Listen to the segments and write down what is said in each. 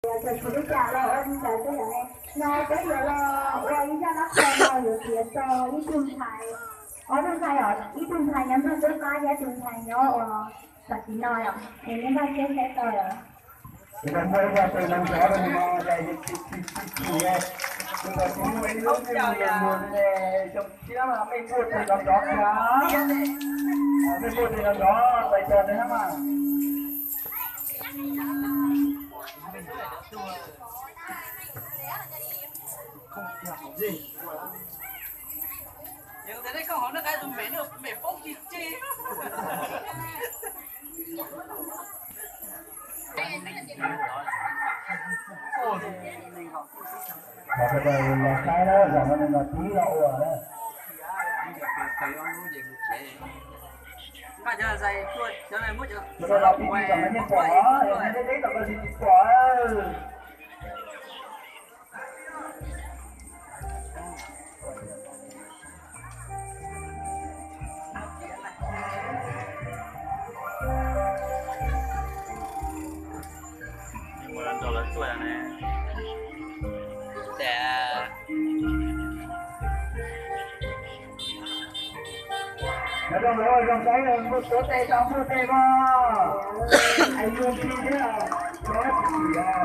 就除了家了，你在这样的，那这个了，我一下那看了有别的一顿菜，我顿菜哦，一顿菜人都都加一顿菜咗我十幾耐啊，你應該先寫到啦。Kita mulai dari enam orang memang dari titik ya. Kita semua ini mula trong kia mà mấy phút thì còn đó ya. Mấy phút thì còn đó, tại sao thế mà? Không hiểu gì. Nhưng thế đấy không hỏi nó cái dùng mẹ được mẹ phốt gì chi. Và cái này là cái đó, rồi nó là tí đậu rồi đó. Cả giờ dày chuột, giờ này mua chưa? Cái đó là tí cầm nó nhét quả, đấy tập là tí quả. Một lần rồi là chuột này. Để Nó rồi con cái này một số tê trong một tê mà anh luôn đi thế à có gì à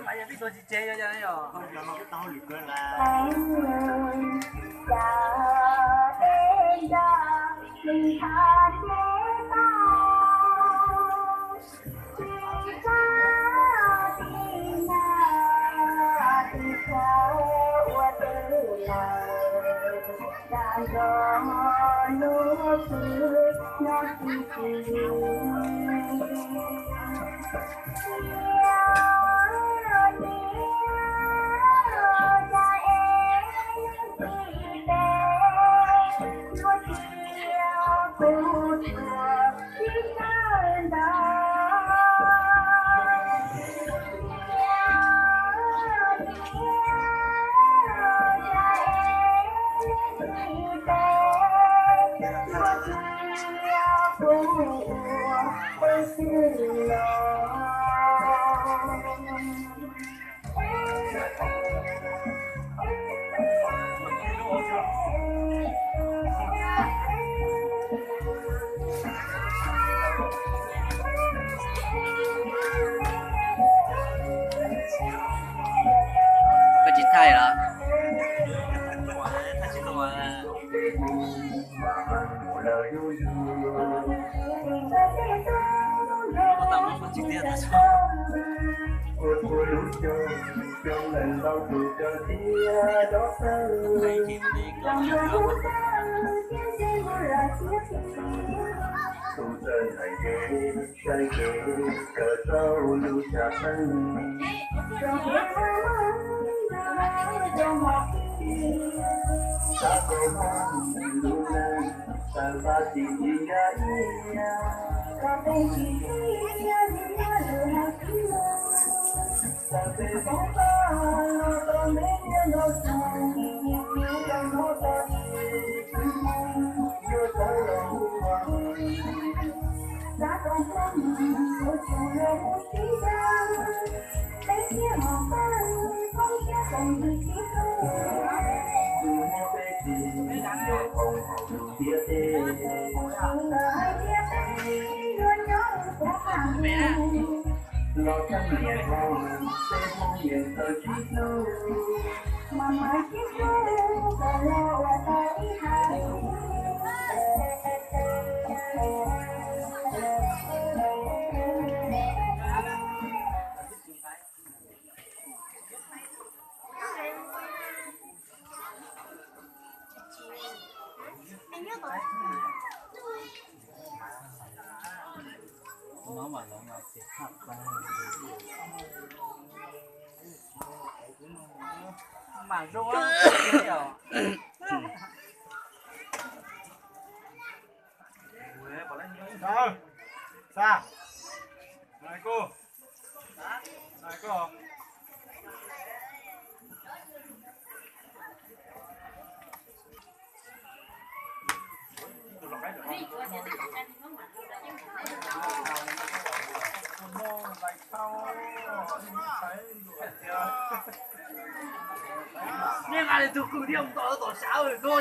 Bây giờ biết tôi chỉ chơi cho này rồi. không là một cái tao lửa là mình tha thế tao chỉ ra đi na đi qua từ lời đã gió nước nó chỉ Cái chị thay đó. Thay chị đồ là có tao nó chỉ tiếc là sao? Thầy khi mà đi có nhiều nước. tu chân thành ghế say ghế cờ sâu lưu trà thân ta có mong lưu nan ta ba tình tình gái ta tình tình ta sẽ sống ta ta mến nhau sang nó ta chưa có lòng đã còn không một chiều lời một tí ra lấy kia một tay không kia còn được tí hơn một cái gì không không kia thế đời kia thế luôn nhớ có hàng lo chân nhẹ lòng sẽ không nhận thời chút đâu mà mãi kiếp lâu và lo là tay hai nó mà nó sẽ học ba mà rô á kiểu sao sao này cô 哪个？你哪里都够点，到多少？多。